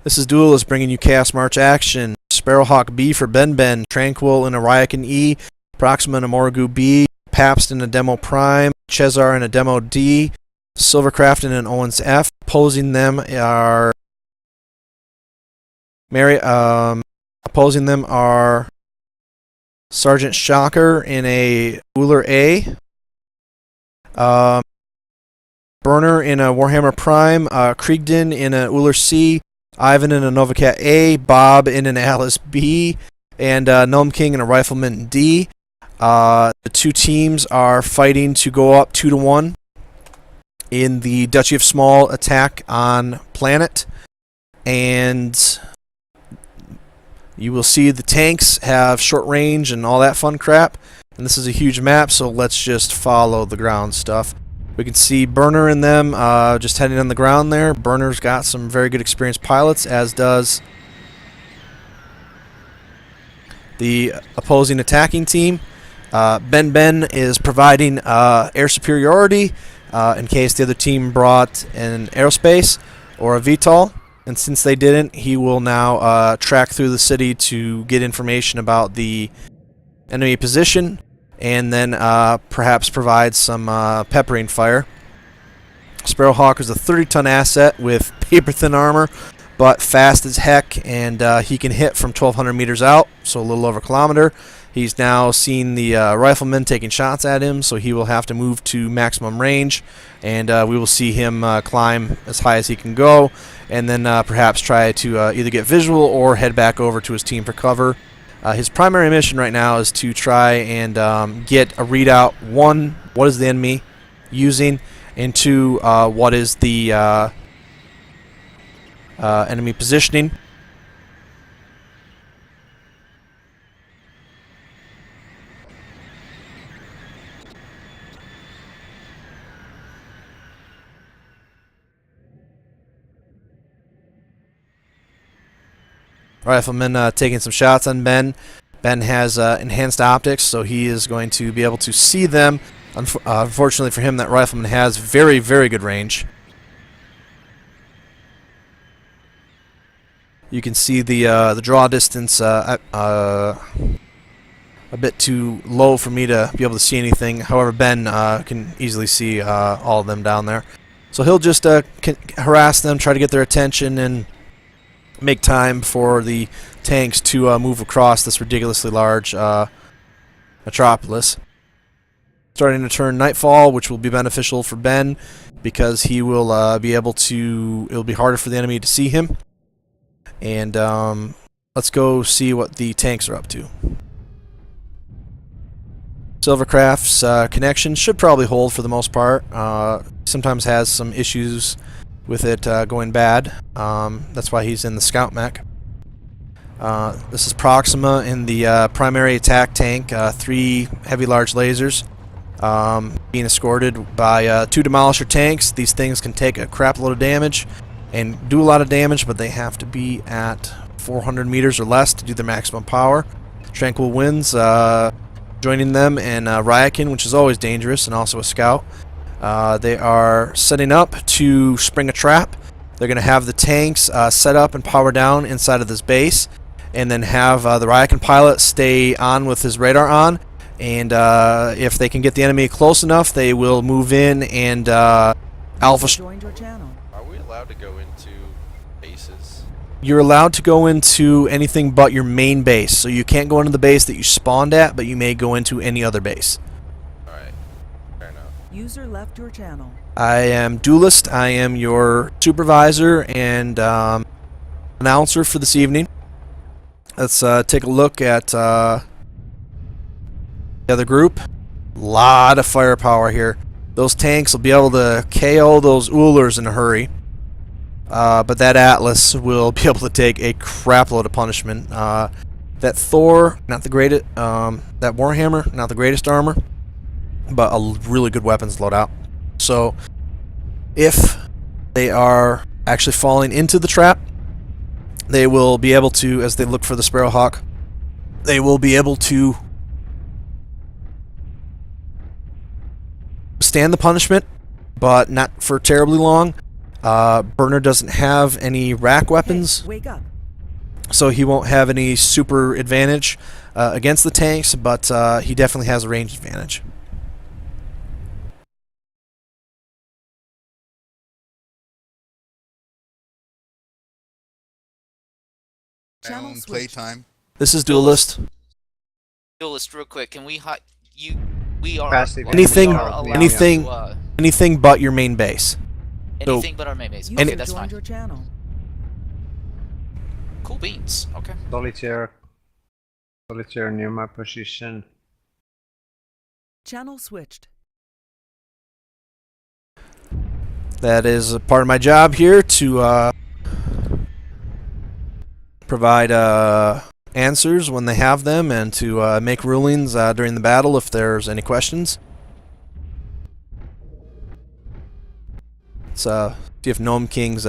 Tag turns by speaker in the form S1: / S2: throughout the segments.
S1: This is Duelist bringing you Chaos March action. Sparrowhawk B for Ben, Tranquil in a Ryakan E, Proxima in a Morrigu B, Pabst in a Demo Prime, Chezar in a Demo D, Silvercraft in an Owens F. Opposing them are Sergeant Shocker in a Uller A, Burner in a Warhammer Prime, Kriegden in a Uller C, Ivan in a Novacat A, Bob in an Alice B, and Gnome King in a Rifleman D. The two teams are fighting to go up 2-1 in the Duchy of Small attack on planet, and you will see the tanks have short range and all that fun crap. And this is a huge map, so let's just follow the ground stuff. We can see Burner in them just heading on the ground there. Burner's got some very good experienced pilots, as does the opposing attacking team. Ben is providing air superiority in case the other team brought an aerospace or a VTOL. And since they didn't, he will now track through the city to get information about the enemy position, and then perhaps provide some peppering fire. Sparrowhawk is a 30-ton asset with paper-thin armor, but fast as heck, and he can hit from 1,200 meters out, so a little over a kilometer. He's now seen the riflemen taking shots at him, so he will have to move to maximum range, and we will see him climb as high as he can go, and then perhaps try to either get visual or head back over to his team for cover. His primary mission right now is to try and get a readout. One, what is the enemy using, and two, what is the enemy positioning. Rifleman taking some shots on Ben. Ben has enhanced optics, so he is going to be able to see them. Unfortunately for him, that Rifleman has very, very good range. You can see the draw distance a bit too low for me to be able to see anything. However, Ben can easily see all of them down there. So he'll just harass them, try to get their attention, and make time for the tanks to move across this ridiculously large metropolis. Starting to turn nightfall, which will be beneficial for Ben because he will be able to. It'll be harder for the enemy to see him. And let's go see what the tanks are up to. Silvercraft's connection should probably hold for the most part. Sometimes has some issues with it going bad. That's why he's in the scout mech. This is Proxima in the primary attack tank. 3 heavy large lasers being escorted by 2 demolisher tanks. These things can take a crap load of damage and do a lot of damage, but they have to be at 400 meters or less to do their maximum power. Tranquil wins joining them, and Ryakan, which is always dangerous, and also a scout. They are setting up to spring a trap. They're going to have the tanks set up and power down inside of this base, and then have the Ryakan pilot stay on with his radar on. And if they can get the enemy close enough, they will move in and alpha.
S2: Joined your channel.
S3: Are we allowed to go into bases?
S1: You're allowed to go into anything but your main base. So you can't go into the base that you spawned at, but you may go into any other base.
S3: Alright, fair enough.
S2: User left your channel.
S1: I am Duelist. I am your supervisor and announcer for this evening. Let's take a look at the other group. A lot of firepower here. Those tanks will be able to KO those Ullers in a hurry. But that Atlas will be able to take a crap load of punishment. That Thor, not the greatest. That Warhammer, not the greatest armor, but a really good weapons loadout. So, if they are actually falling into the trap, they will be able to, as they look for the Sparrowhawk, they will be able to stand the punishment, but not for terribly long. Burner doesn't have any rack weapons,
S2: Hey, wake up.
S1: so he won't have any super advantage against the tanks, but he definitely has a range advantage.
S2: Channel
S4: Own
S2: switched.
S4: playtime.
S1: This is Duelist.
S5: Duelist, real quick, can we we are
S6: Passive
S1: Anything-
S5: we are allowed
S1: anything-
S5: to,
S1: Anything but your main base.
S5: anything but our main base.
S2: User
S5: Okay, that's
S2: joined
S5: fine.
S2: your channel.
S5: Cool beans. Okay.
S6: Solitaire near my position.
S2: Channel switched.
S1: That is a part of my job here to provide answers when they have them, and to make rulings during the battle if there's any questions. Let's see if Gnome King's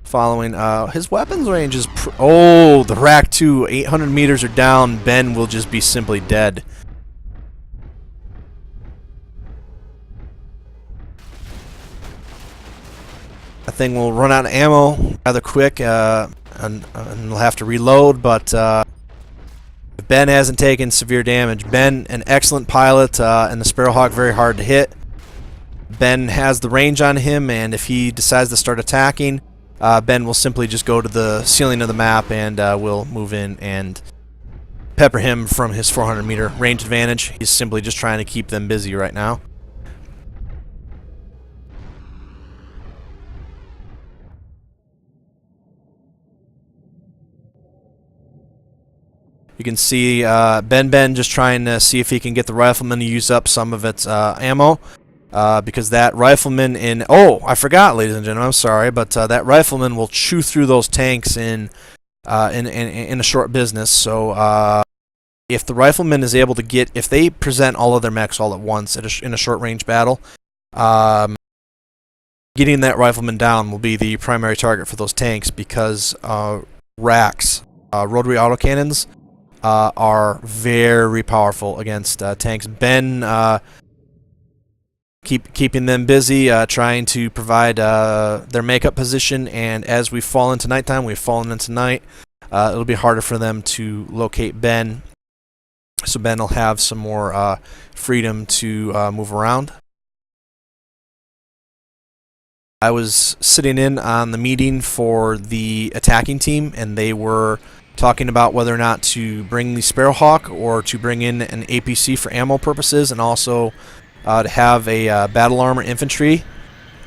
S1: following. His weapons range is... oh, the rack 2, 800 meters are down. Ben will just be simply dead. That thing will run out of ammo rather quick, and we'll have to reload, but Ben hasn't taken severe damage. Ben, an excellent pilot, and the Sparrowhawk very hard to hit. Ben has the range on him, and if he decides to start attacking, Ben will simply just go to the ceiling of the map and will move in and pepper him from his 400 meter range advantage. He's simply just trying to keep them busy right now. You can see Ben just trying to see if he can get the rifleman to use up some of its ammo. Because that rifleman in... oh, I forgot, ladies and gentlemen, I'm sorry, but that rifleman will chew through those tanks in a short business. So if the rifleman is able to get... if they present all of their mechs all at once in a short-range battle, getting that rifleman down will be the primary target for those tanks, because racks, rotary autocannons, are very powerful against tanks. Ben... keeping them busy, trying to provide their makeup position, and as we fall into nighttime, we've fallen into night, it'll be harder for them to locate Ben, so Ben will have some more freedom to move around. I was sitting in on the meeting for the attacking team, and they were talking about whether or not to bring the Sparrowhawk or to bring in an APC for ammo purposes, and also to have a battle armor infantry.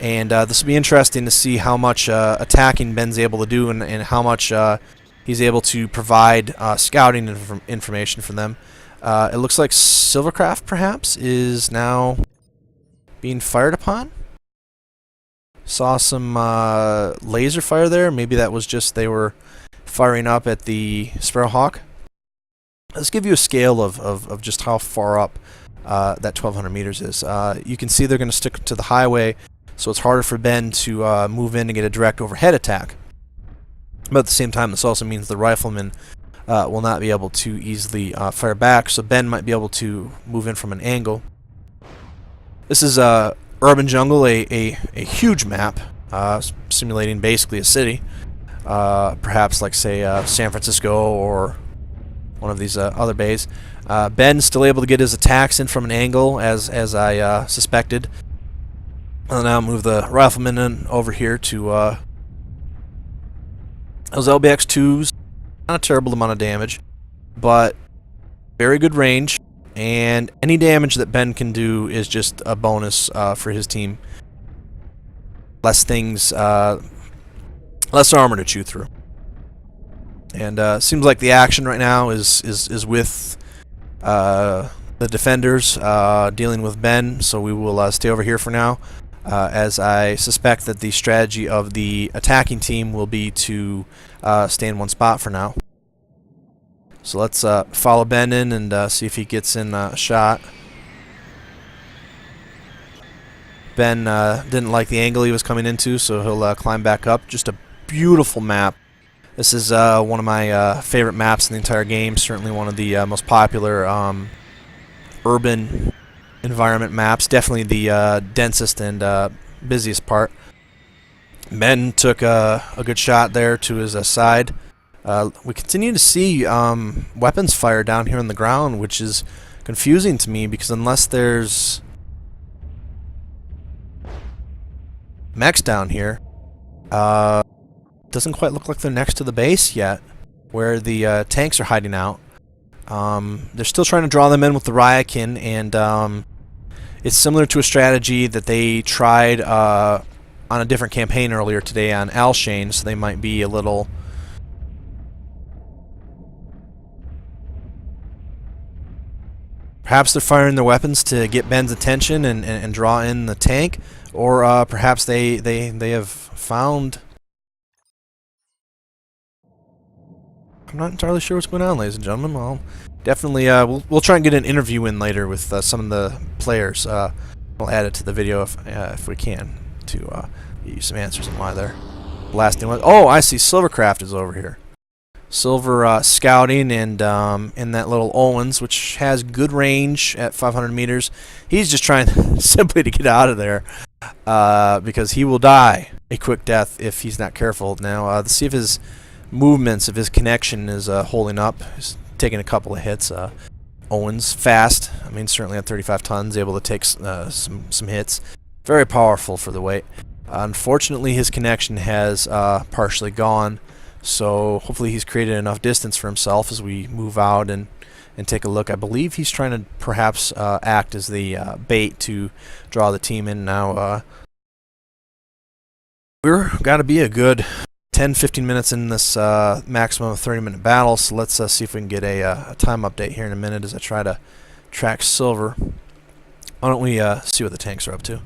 S1: And this will be interesting to see how much attacking Ben's able to do, and how much he's able to provide scouting information for them. It looks like Silvercraft perhaps is now being fired upon. Saw some laser fire there. Maybe that was just they were firing up at the Sparrowhawk. Let's give you a scale of just how far up that 1,200 meters is. You can see they're going to stick to the highway, so it's harder for Ben to move in and get a direct overhead attack. But at the same time, this also means the rifleman will not be able to easily fire back, so Ben might be able to move in from an angle. This is UrbanJungle, a huge map, simulating basically a city. Perhaps like, say, San Francisco or one of these other bays. Ben's still able to get his attacks in from an angle, as I suspected. I'll now move the rifleman in over here to those LBX2s. Not a terrible amount of damage, but very good range, and any damage that Ben can do is just a bonus for his team. Less things, less armor to chew through. And seems like the action right now is with the defenders dealing with Ben, so we will stay over here for now, as I suspect that the strategy of the attacking team will be to stay in one spot for now. So let's follow Ben in and see if he gets in a shot. Ben didn't like the angle he was coming into, so he'll climb back up. Just a beautiful map. This is one of my favorite maps in the entire game. Certainly one of the most popular urban environment maps. Definitely the densest and busiest part. Ben took a good shot there to his side. We continue to see weapons fire down here on the ground, which is confusing to me because unless there's mechs down here, doesn't quite look like they're next to the base yet, where the tanks are hiding out. They're still trying to draw them in with the Ryakin, and it's similar to a strategy that they tried on a different campaign earlier today on Alshane, so they might be a little... Perhaps they're firing their weapons to get Ben's attention and draw in the tank, or perhaps they have found... I'm not entirely sure what's going on, ladies and gentlemen. Well, definitely, we'll try and get an interview in later with some of the players. We'll add it to the video if we can to get you some answers on why they're blasting. Oh, I see. Silvercraft is over here. Silver scouting and in that little Owens, which has good range at 500 meters. He's just trying simply to get out of there because he will die a quick death if he's not careful. Now, let's see if his movements, if his connection is holding up. He's taking a couple of hits. Owens, fast. I mean, certainly at 35 tons, able to take some hits. Very powerful for the weight. Unfortunately, his connection has partially gone. So hopefully he's created enough distance for himself as we move out and take a look. I believe he's trying to perhaps act as the bait to draw the team in now. We're got to be a good 10-15 minutes in this maximum of 30-minute battle, so let's see if we can get a time update here in a minute as I try to track Silver. Why don't we see what the tanks are up to?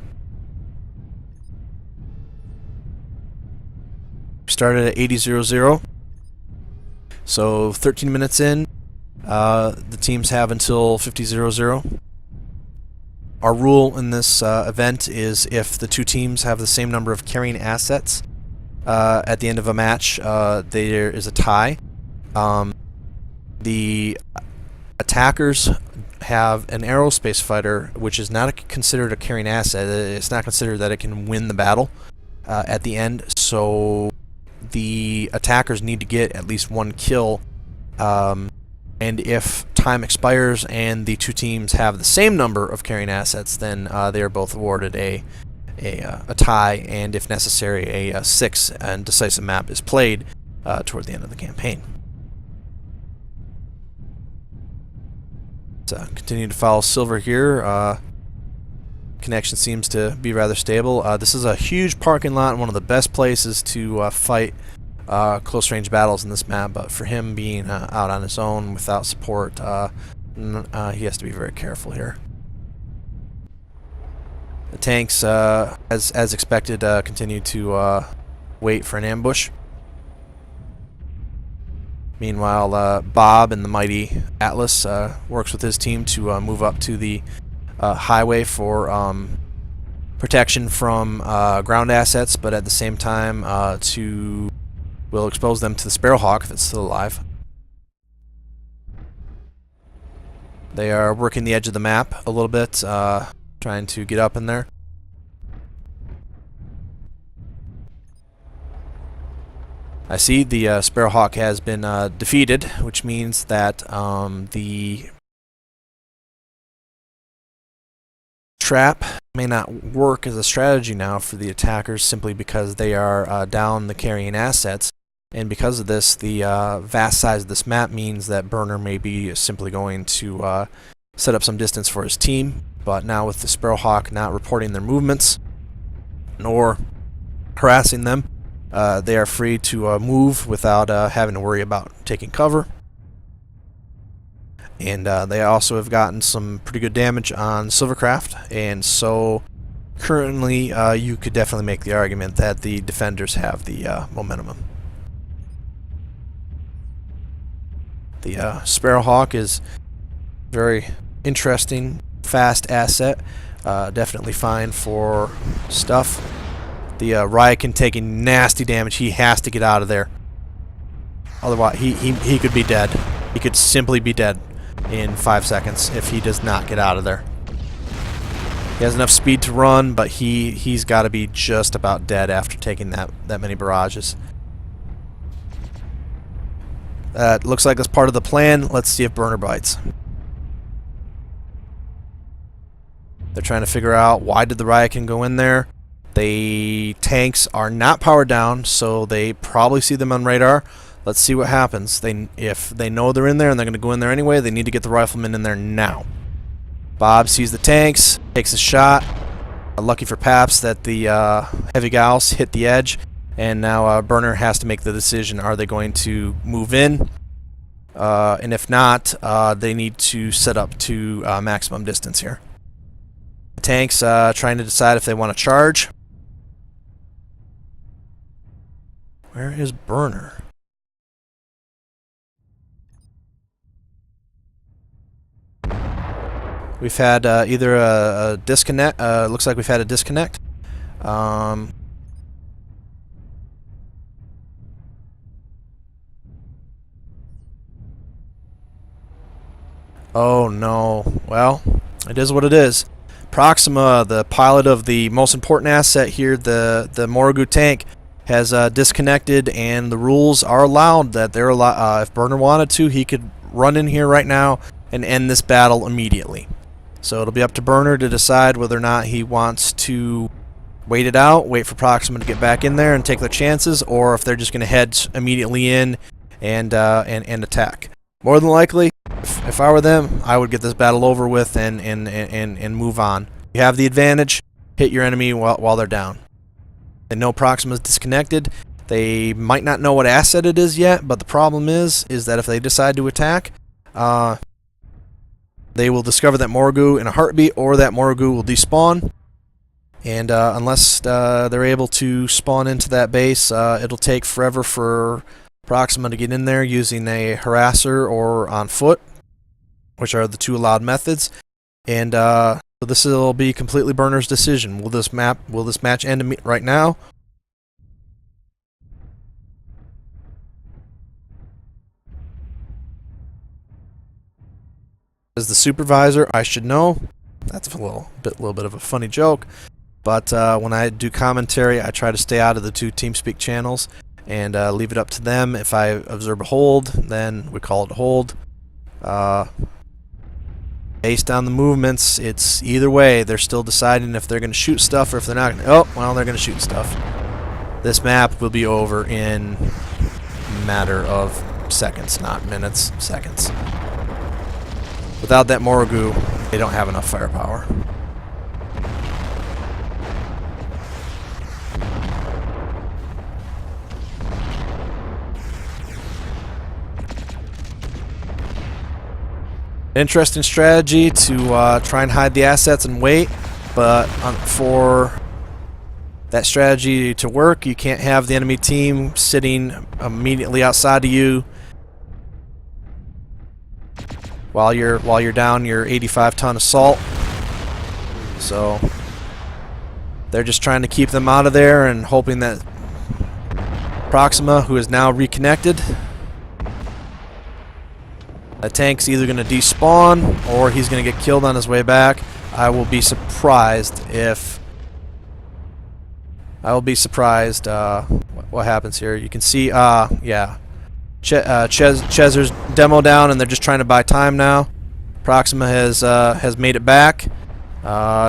S1: Started at 80:00, so 13 minutes in. The teams have until 50:00. Our rule in this event is if the two teams have the same number of carrying assets at the end of a match, there is a tie. The attackers have an aerospace fighter, which is not considered a carrying asset. It's not considered that it can win the battle at the end, so the attackers need to get at least one kill, and if time expires and the two teams have the same number of carrying assets, then they are both awarded a tie, and if necessary, a 6 and decisive map is played toward the end of the campaign. So continue to follow Silver here. Connection seems to be rather stable. This is a huge parking lot and one of the best places to fight close range battles in this map, but for him being out on his own without support, he has to be very careful here. The tanks, as expected, continue to wait for an ambush. Meanwhile, Bob and the mighty Atlas works with his team to move up to the highway for protection from ground assets, but at the same time will expose them to the Sparrowhawk if it's still alive. They are working the edge of the map a little bit, trying to get up in there. I see the Sparrowhawk has been defeated, which means that the trap may not work as a strategy now for the attackers simply because they are down the carrying assets, and because of this, the vast size of this map means that Burner may be simply going to set up some distance for his team, but now with the Sparrowhawk not reporting their movements nor harassing them, they are free to move without having to worry about taking cover. And they also have gotten some pretty good damage on Silvercraft, and so currently you could definitely make the argument that the defenders have the momentum. The Sparrowhawk is very interesting, fast asset, definitely fine for stuff. The Ryakin taking nasty damage. He has to get out of there. Otherwise, he could be dead. He could simply be dead in 5 seconds if he does not get out of there. He has enough speed to run, but he's got to be just about dead after taking that many barrages. Looks like that's part of the plan. Let's see if Burner bites. They're trying to figure out why did the Ryakan go in there. The tanks are not powered down, so they probably see them on radar. Let's see what happens. If they know they're in there and they're going to go in there anyway, they need to get the riflemen in there now. Bob sees the tanks, takes a shot. Lucky for Paps that the heavy gauss hit the edge, and now Burner has to make the decision. Are they going to move in? And if not, they need to set up to maximum distance here. The tanks trying to decide if they want to charge. Where is Burner? We've had either a disconnect. Looks like we've had a disconnect. Oh no. Well, it is what it is. Proxima, the pilot of the most important asset here, the Morogu tank, has disconnected, and the rules are allowed that they're if Burner wanted to, he could run in here right now and end this battle immediately. So it'll be up to Burner to decide whether or not he wants to wait it out, wait for Proxima to get back in there and take their chances, or if they're just going to head immediately in and attack. More than likely, if I were them, I would get this battle over with and move on. You have the advantage. Hit your enemy while they're down. They know Proxima's disconnected. They might not know what asset it is yet, but the problem is that if they decide to attack, they will discover that Morogu in a heartbeat, or that Morogu will despawn. And unless they're able to spawn into that base, it'll take forever for Proxima to get in there using a harasser or on foot, which are the two allowed methods. And so this will be completely Burner's decision. Will this match end right now? As the supervisor, I should know. That's a little bit of a funny joke, but when I do commentary, I try to stay out of the two TeamSpeak channels and leave it up to them. If I observe a hold, then we call it a hold. Based on the movements, it's either way. They're still deciding if they're going to shoot stuff or if they're not. Oh, well, they're going to shoot stuff. This map will be over in a matter of seconds, not minutes, seconds. Without that Morogu, they don't have enough firepower. Interesting strategy to try and hide the assets and wait, but for that strategy to work, you can't have the enemy team sitting immediately outside of you while you're down your 85-ton assault. So they're just trying to keep them out of there and hoping that Proxima, who is now reconnected, the tank's either going to despawn or he's going to get killed on his way back. I will be surprised what happens here. You can see, yeah. Chezer's demo down, and they're just trying to buy time now. Proxima has made it back.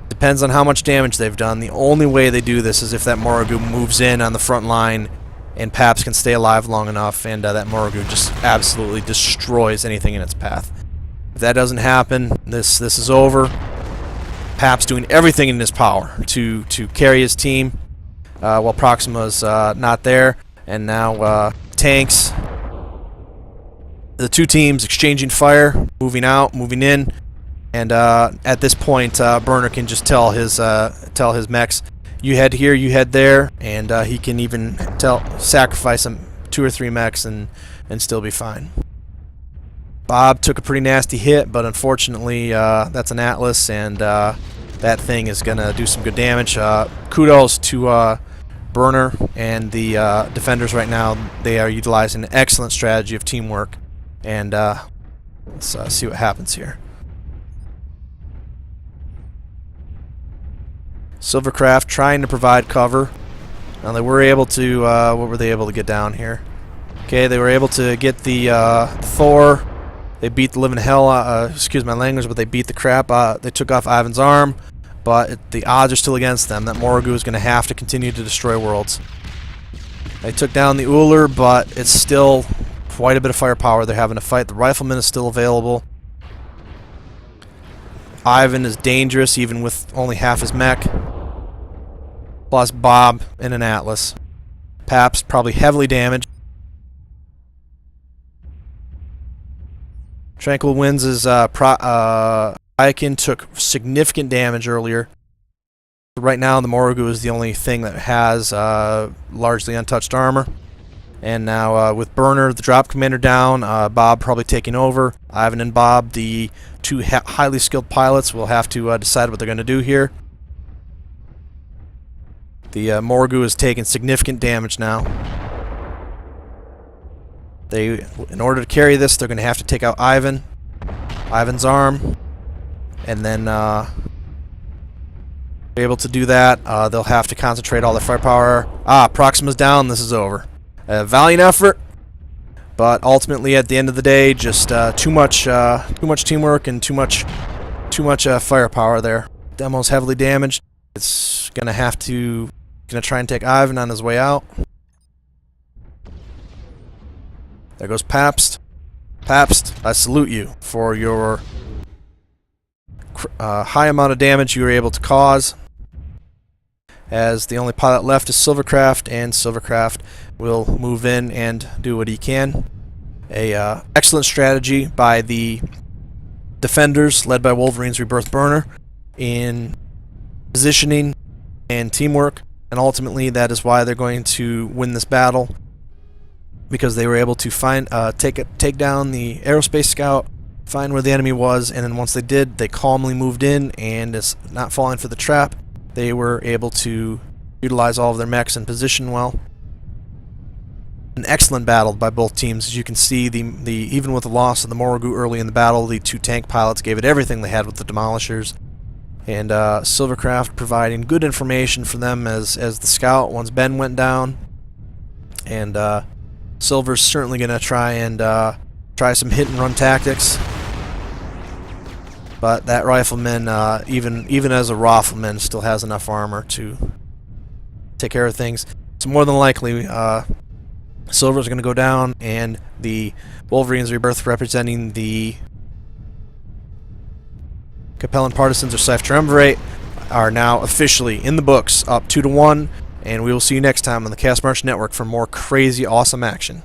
S1: Depends on how much damage they've done. The only way they do this is if that Morogu moves in on the front line and Paps can stay alive long enough, and that Morogu just absolutely destroys anything in its path. If that doesn't happen, this is over. Paps doing everything in his power to carry his team while Proxima's not there. And now tanks. The two teams exchanging fire, moving out, moving in, and at this point, Burner can just tell his mechs, "You head here, you head there," and he can even sacrifice some 2 or 3 mechs and still be fine. Bob took a pretty nasty hit, but unfortunately, that's an Atlas, and that thing is gonna do some good damage. Kudos to Burner and the defenders right now. They are utilizing an excellent strategy of teamwork. And let's see what happens here. Silvercraft trying to provide cover. Now they were able to, what were they able to get down here? Okay, they were able to get the Thor. They beat the living hell, excuse my language, but they beat the crap. They took off Ivan's arm, but the odds are still against them. That Morrigu is going to have to continue to destroy worlds. They took down the Uller, but it's still quite a bit of firepower they're having to fight. The Rifleman is still available. Ivan is dangerous even with only half his mech. Plus Bob and an Atlas. Paps probably heavily damaged. Tranquil Winds is Aikin took significant damage earlier. Right now the Morrigu is the only thing that has largely untouched armor. And now with Burner, the drop commander down, Bob probably taking over. Ivan and Bob, the two highly skilled pilots, will have to decide what they're going to do here. The Morrigu is taking significant damage now. In order to carry this, they're going to have to take out Ivan's arm, and then be able to do that. They'll have to concentrate all their firepower. Proxima's down. This is over. A valiant effort, but ultimately at the end of the day, just too much teamwork and too much firepower there. Demo's heavily damaged. It's gonna try and take Ivan on his way out. There goes Pabst. Pabst, I salute you for your high amount of damage you were able to cause. As the only pilot left is Silvercraft, and Silvercraft will move in and do what he can. Excellent strategy by the defenders, led by Wolverine's Rebirth Burner, in positioning and teamwork, and ultimately that is why they're going to win this battle, because they were able to take down the aerospace scout, find where the enemy was, and then once they did, they calmly moved in, and it's not falling for the trap. They were able to utilize all of their mechs and position well. An excellent battle by both teams. As you can see, even with the loss of the Morrigu early in the battle, the two tank pilots gave it everything they had with the Demolishers. And Silvercraft providing good information for them as the scout once Ben went down. And Silver's certainly going to try some hit and run tactics. But that Rifleman, even as a Rifleman, still has enough armor to take care of things. So more than likely, Silver's going to go down, and the Wolverine's Rebirth, representing the Capellan Partisans or Scythe Triumvirate, are now officially in the books, up 2-1, and we will see you next time on the Cast March Network for more crazy, awesome action.